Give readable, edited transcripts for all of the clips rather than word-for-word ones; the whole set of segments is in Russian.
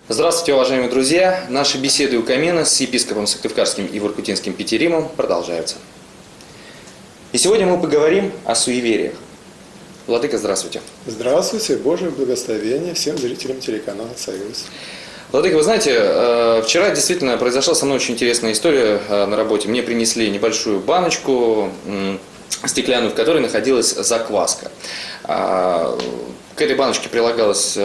Здравствуйте, уважаемые друзья! Наши беседы у камина с епископом Сыктывкарским и Воркутинским Петеримом продолжаются. И сегодня мы поговорим о суевериях. Владыка, здравствуйте! Здравствуйте, Божие благословение всем зрителям телеканала «Союз». Владыка, вы знаете, вчера действительно произошла со мной очень интересная история на работе. Мне принесли небольшую баночку стеклянную, в которой находилась закваска. К этой баночке прилагалась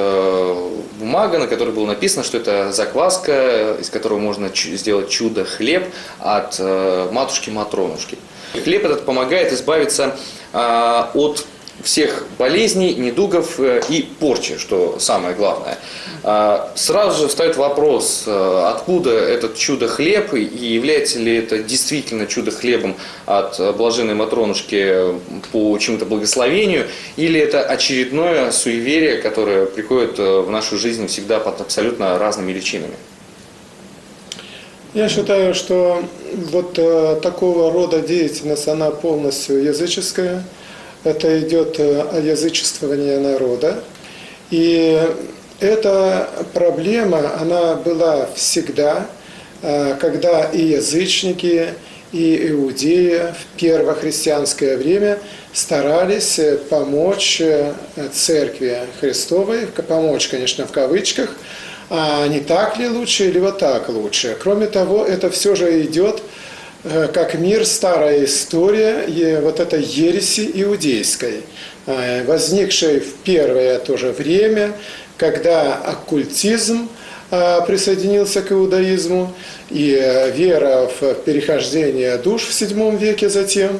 бумага, на которой было написано, что это закваска, из которой можно сделать чудо-хлеб от матушки-матронушки. Хлеб этот помогает избавиться от всех болезней, недугов и порчи, что самое главное. Сразу же встает вопрос, откуда этот чудо-хлеб и является ли это действительно чудо-хлебом от блаженной Матронушки по чему-то благословению, или это очередное суеверие, которое приходит в нашу жизнь всегда под абсолютно разными личинами. Я считаю, что вот такого рода деятельность, она полностью языческая. Это идет язычествование народа. И эта проблема, она была всегда, когда и язычники, и иудеи в первохристианское время старались помочь Церкви Христовой, помочь, конечно, в кавычках, а не так ли лучше или вот так лучше. Кроме того, это все же идет как мир, старая история вот этой ереси иудейской, возникшей в первое тоже время, когда оккультизм присоединился к иудаизму, и вера в перехождение душ в VII веке затем.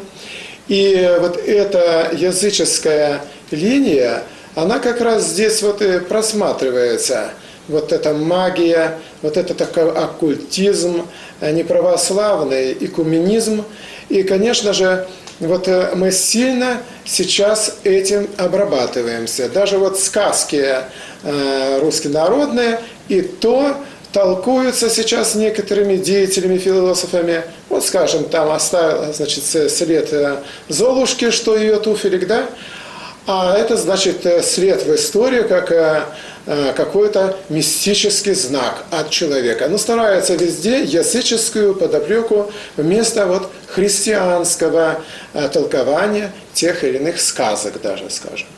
И вот эта языческая линия, она как раз здесь вот и просматривается. Вот эта магия, вот этот оккультизм, неправославный экуменизм. И, конечно же, вот мы сильно сейчас этим обрабатываемся. Даже вот сказки руссконародные, и то толкуются сейчас некоторыми деятелями, философами. Вот, скажем, там оставил, значит, след Золушки, что ее туфелек, да? А это, значит, след в истории, как какой-то мистический знак от человека. Но старается везде языческую подоплеку вместо вот христианского толкования тех или иных сказок даже, скажем.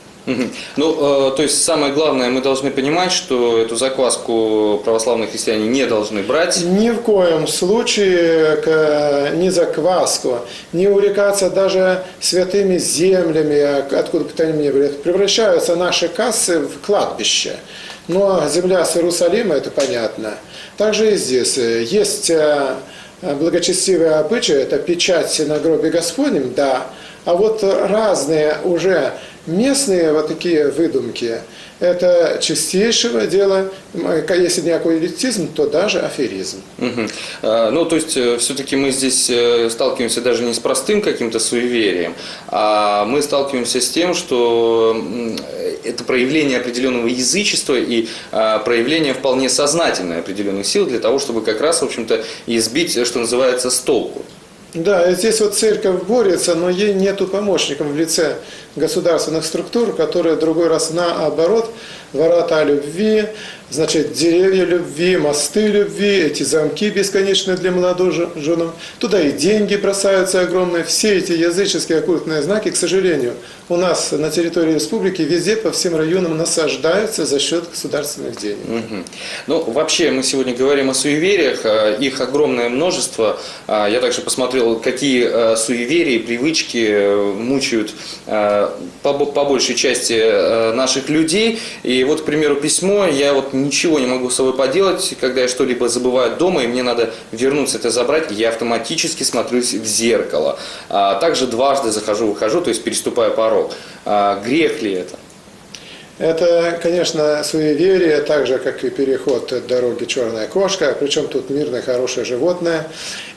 Ну, то есть самое главное, мы должны понимать, что эту закваску православные христиане не должны брать. Ни в коем случае ни закваску, не увлекаться даже святыми землями, откуда бы то ни было. Превращаются наши кассы в кладбище. Но земля с Иерусалима, это понятно. Также и здесь есть благочестивые обычаи, это печать на гробе Господнем, да. А вот разные уже местные вот такие выдумки, это чистейшего дела, если не оккультизм, то даже аферизм. Ну, то есть, все-таки мы здесь сталкиваемся даже не с простым каким-то суеверием, а мы сталкиваемся с тем, что это проявление определенного язычества и проявление вполне сознательной определенных сил для того, чтобы как раз, в общем-то, избить, что называется, с толку. Да, здесь вот церковь борется, но ей нету помощников в лице государственных структур, которые другой раз наоборот, ворота любви, значит, деревья любви, мосты любви, эти замки бесконечные для молодоженов, туда и деньги бросаются огромные. Все эти языческие оккультные знаки, к сожалению, у нас на территории республики везде по всем районам насаждаются за счет государственных денег. Ну, вообще, мы сегодня говорим о суевериях, их огромное множество. Я также посмотрел, какие суеверия и привычки мучают по большей части наших людей. И вот, к примеру, письмо, я вот ничего не могу с собой поделать, когда я что-либо забываю дома, и мне надо вернуться это забрать, я автоматически смотрюсь в зеркало. Также дважды захожу-выхожу, то есть переступаю порог. Грех ли это? Это, конечно, суеверие, так же, как и переход дороги черная кошка, причем тут мирное, хорошее животное.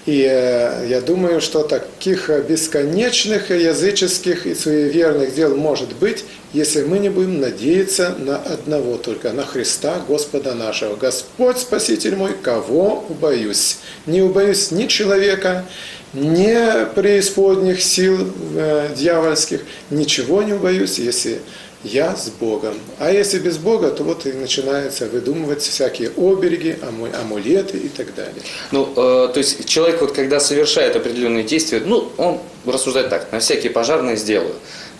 И я думаю, что таких бесконечных языческих и суеверных дел может быть, если мы не будем надеяться на одного только, на Христа Господа нашего. Господь, Спаситель мой, кого убоюсь? Не убоюсь ни человека, ни преисподних сил дьявольских, ничего не убоюсь, если я с Богом. А если без Бога, то вот и начинается выдумывать всякие обереги, амулеты и так далее. Ну, то есть человек, вот, когда совершает определенные действия, ну, он рассуждает так: на всякие пожарные сделаю.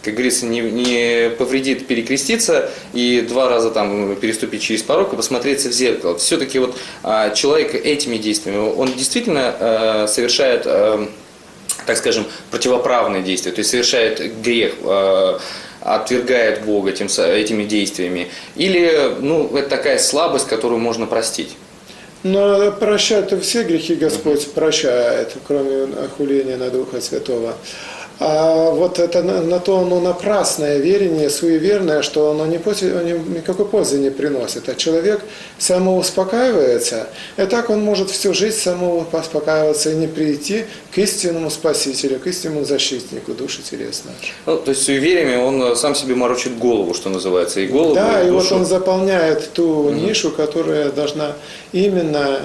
Как говорится, не повредит перекреститься и 2 раза там переступить через порог и посмотреться в зеркало. Все-таки вот человек этими действиями, он действительно совершает, так скажем, противоправные действия, то есть совершает грех, отвергает Бога этими действиями, или, ну, это такая слабость, которую можно простить? Но прощать-то все грехи Господь прощает, кроме охуления на Духа Святого. А вот это на то оно напрасное верение, суеверное, что оно никакой пользы не приносит. А человек самоуспокаивается, и так он может всю жизнь самоуспокаиваться и не прийти к истинному Спасителю, к истинному защитнику души телесной. Ну, то есть суевериями он сам себе морочит голову, что называется, и голову, да, и душу. И вот он заполняет ту нишу, которая должна именно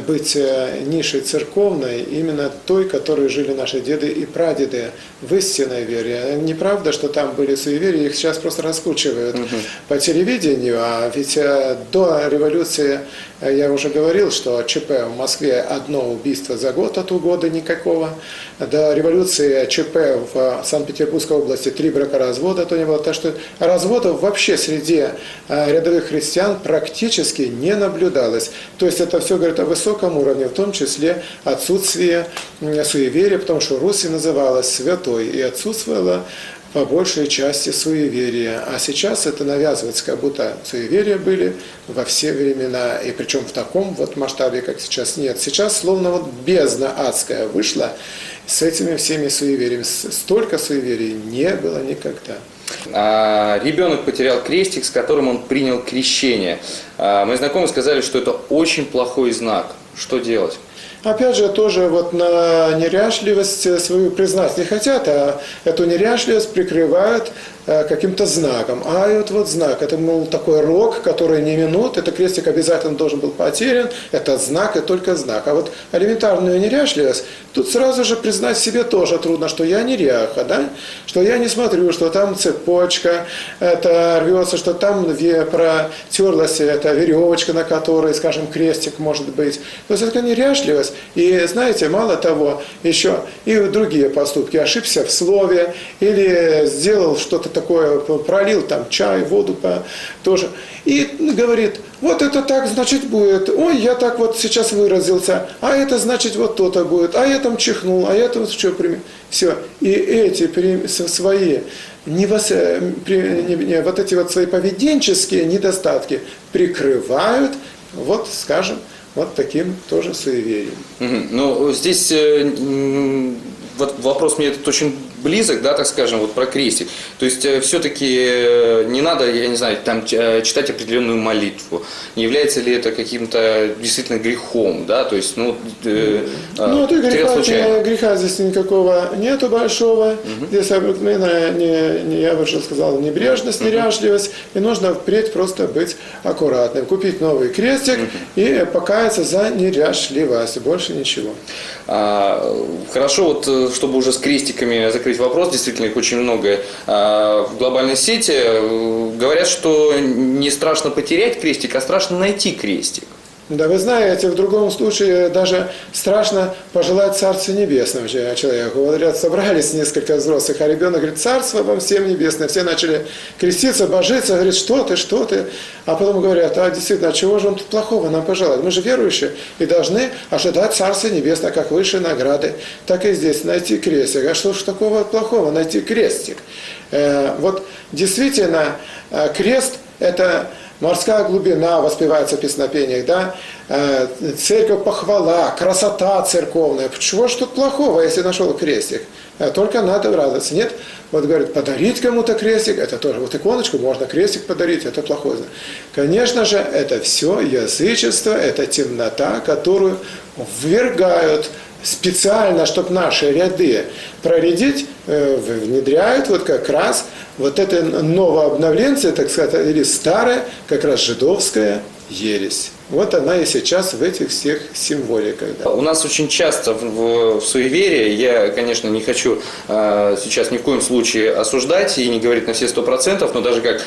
быть нишей церковной, именно той, которой жили наши деды и прадеды в истинной вере. Неправда, что там были суеверия, их сейчас просто раскручивают по телевидению, а ведь до революции, я уже говорил, что ЧП в Москве одно убийство за год, от года никакого. До революции ЧП в Санкт-Петербургской области 3 бракоразвода, то не было. Так что разводов вообще среди рядовых христиан практически не наблюдалось. То есть это все говорит о высоком уровне, в том числе отсутствие суеверия, потому что Русь называлась святой и отсутствовала по большей части суеверия. А сейчас это навязывается, как будто суеверия были во все времена, и причем в таком вот масштабе, как сейчас, нет. Сейчас словно вот бездна адская вышла с этими всеми суевериями. Столько суеверий не было никогда. Ребенок потерял крестик, с которым он принял крещение. Мои знакомые сказали, что это очень плохой знак. Что делать? Опять же, тоже вот на неряшливость свою признать не хотят, а эту неряшливость прикрывают каким-то знаком. А вот знак, это, мол, такой рог, который не минут, это крестик обязательно должен был потерян, это знак и только знак. А вот элементарную неряшливость, тут сразу же признать себе тоже трудно, что я неряха, да? Что я не смотрю, что там цепочка, это рвется, что там протерлась эта веревочка, на которой, скажем, крестик может быть. То есть это неряшливость. И знаете, мало того, еще и другие поступки. Ошибся в слове или сделал что-то такое, пролил там чай, воду тоже. И говорит, вот это так, значит, будет. Ой, я так вот сейчас выразился. А это значит вот то-то будет. А я там чихнул, а я там что пример. Все. И эти свои вот эти вот свои поведенческие недостатки прикрывают, вот, скажем, вот таким тоже суеверием. Ну, здесь вот вопрос мне этот очень близок, да, так скажем, вот про крестик. То есть все-таки не надо, я не знаю, там читать определенную молитву. Не является ли это каким-то действительно грехом, да? То есть, греха здесь никакого нету большого. Здесь обыкновенно, я бы сказал, небрежность, неряшливость. И нужно впредь просто быть аккуратным. Купить новый крестик и покаяться за неряшливость. Больше ничего. Хорошо, вот чтобы уже с крестиками закрыть вопрос, действительно их очень много в глобальной сети. Говорят, что не страшно потерять крестик, а страшно найти крестик. Да, вы знаете, в другом случае даже страшно пожелать Царства Небесного человеку. Говорят, собрались несколько взрослых, а ребенок говорит, Царство вам всем небесное. Все начали креститься, божиться, говорит, что ты. А потом говорят, действительно, чего же он тут плохого нам пожелать? Мы же верующие и должны ожидать Царства Небесного, как высшие награды. Так и здесь, найти крестик. А что ж такого плохого, найти крестик? Вот действительно, крест – это морская глубина, воспевается в песнопениях, да? Церковь похвала, красота церковная. Чего ж тут плохого, если нашел крестик? Только надо радоваться. Нет, вот говорят, подарить кому-то крестик, это тоже, вот иконочку можно крестик подарить, это плохое. Конечно же, это все язычество, это темнота, которую ввергают специально, чтобы наши ряды проредить, внедряют вот как раз вот это новообновленцы, так сказать, или старая, как раз жидовская ересь. Вот она и сейчас в этих всех символиках. Да. У нас очень часто в суеверии, я, конечно, не хочу сейчас ни в коем случае осуждать и не говорить на все 100%, но даже как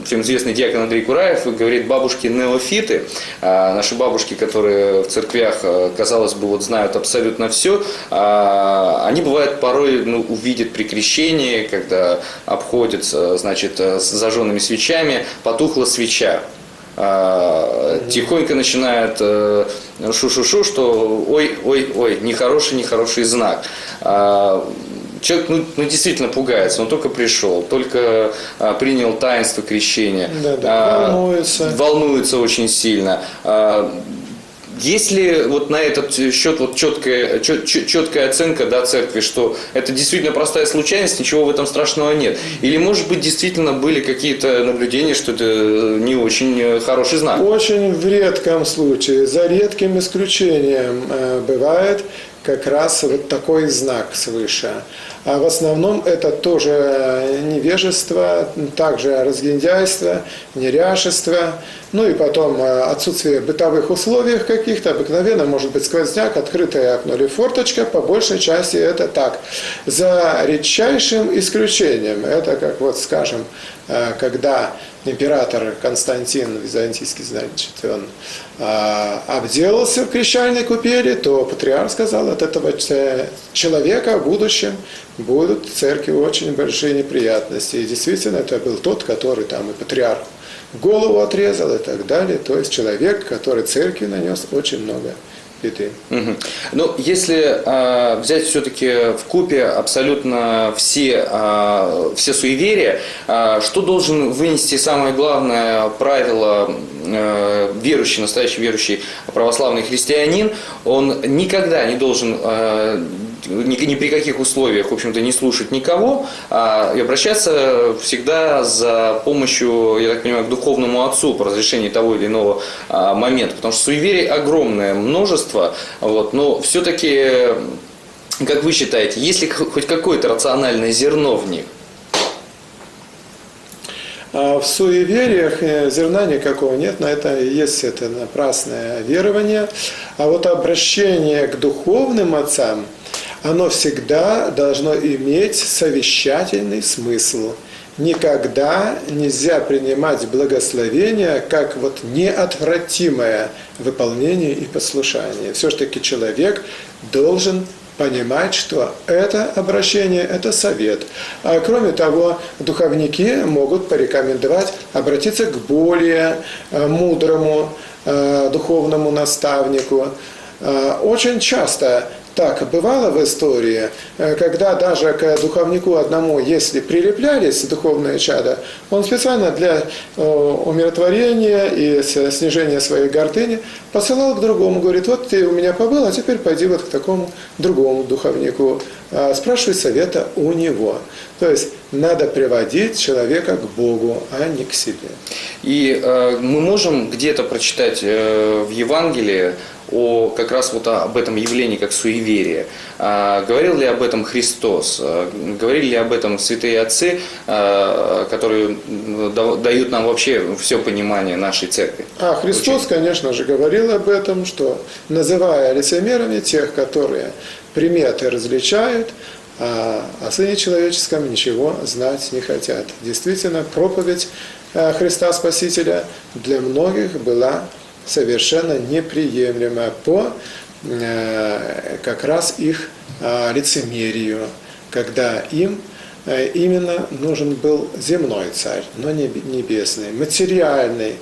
всем известный диакон Андрей Кураев говорит, бабушки неофиты, наши бабушки, которые в церквях, казалось бы, вот знают абсолютно все, они бывают порой увидят при крещении, когда обходятся, значит, с зажженными свечами, потухла свеча. Тихонько начинает шу-шу-шу, что ой, нехороший знак. Человек действительно пугается, он только пришел, только принял таинство крещения. Волнуется очень сильно. Есть ли вот на этот счет вот четкая оценка, да, церкви, что это действительно простая случайность, ничего в этом страшного нет? Или, может быть, действительно были какие-то наблюдения, что это не очень хороший знак? Очень в редком случае, за редким исключением бывает как раз вот такой знак свыше. А в основном это тоже невежество, также разгильдяйство, неряшество, ну и потом отсутствие бытовых условий каких-то, обыкновенно может быть сквозняк, открытое окно или форточка, по большей части это так. За редчайшим исключением, это как вот скажем, когда император Константин Византийский, значит, он обделался в крещальной купели, то патриарх сказал, от этого человека в будущем будут в церкви очень большие неприятности. И действительно, это был тот, который там и патриарху голову отрезал и так далее. То есть человек, который церкви нанес очень много беды. Угу. Но если взять все-таки вкупе абсолютно все суеверия, что должен вынести самое главное правило верующий, настоящий верующий православный христианин, он никогда не должен ни при каких условиях, в общем-то, не слушать никого и обращаться всегда за помощью, я так понимаю, к духовному отцу по разрешению того или иного момента. Потому что суеверий огромное множество, вот, но все-таки, как вы считаете, есть ли хоть какое-то рациональное зерно в них? В суевериях зерна никакого нет, но это есть это напрасное верование. А вот обращение к духовным отцам, оно всегда должно иметь совещательный смысл. Никогда нельзя принимать благословение как вот неотвратимое выполнение и послушание. Все-таки человек должен понимать, что это обращение – это совет. А кроме того, духовники могут порекомендовать обратиться к более мудрому духовному наставнику. Очень часто так бывало в истории, когда даже к духовнику одному, если прилеплялись духовные чада, он специально для умиротворения и снижения своей гордыни посылал к другому, говорит, вот ты у меня побыл, а теперь пойди вот к такому другому духовнику, спрашивай совета у него. То есть надо приводить человека к Богу, а не к себе. И мы можем где-то прочитать в Евангелии как раз вот об этом явлении, как суеверие. Говорил ли об этом Христос? Говорили ли об этом святые отцы, которые дают нам вообще все понимание нашей церкви? Христос, конечно же, говорил об этом, что называя лицемерами тех, которые приметы различают, о Сыне Человеческом ничего знать не хотят. Действительно, проповедь Христа Спасителя для многих была совершенно неприемлема по как раз их лицемерию, когда им именно нужен был земной царь, но не небесный, материальный,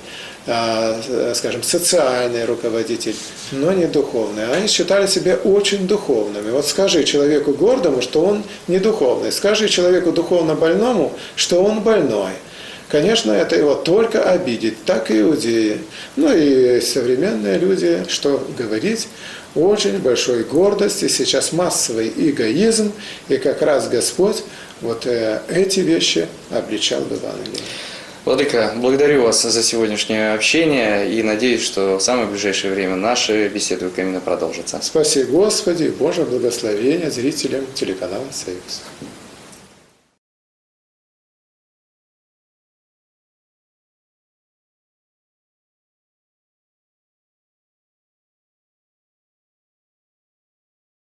скажем, социальный руководитель, но не духовный. Они считали себя очень духовными. Вот скажи человеку гордому, что он не духовный, скажи человеку духовно больному, что он больной. Конечно, это его только обидит, так и иудеи. Ну и современные люди, что говорить, очень большой гордости, сейчас массовый эгоизм, и как раз Господь вот эти вещи обличал в Евангелии. Владыка, благодарю вас за сегодняшнее общение и надеюсь, что в самое ближайшее время наши беседы именно продолжатся. Спаси Господи, Божье благословение зрителям телеканала «Союз».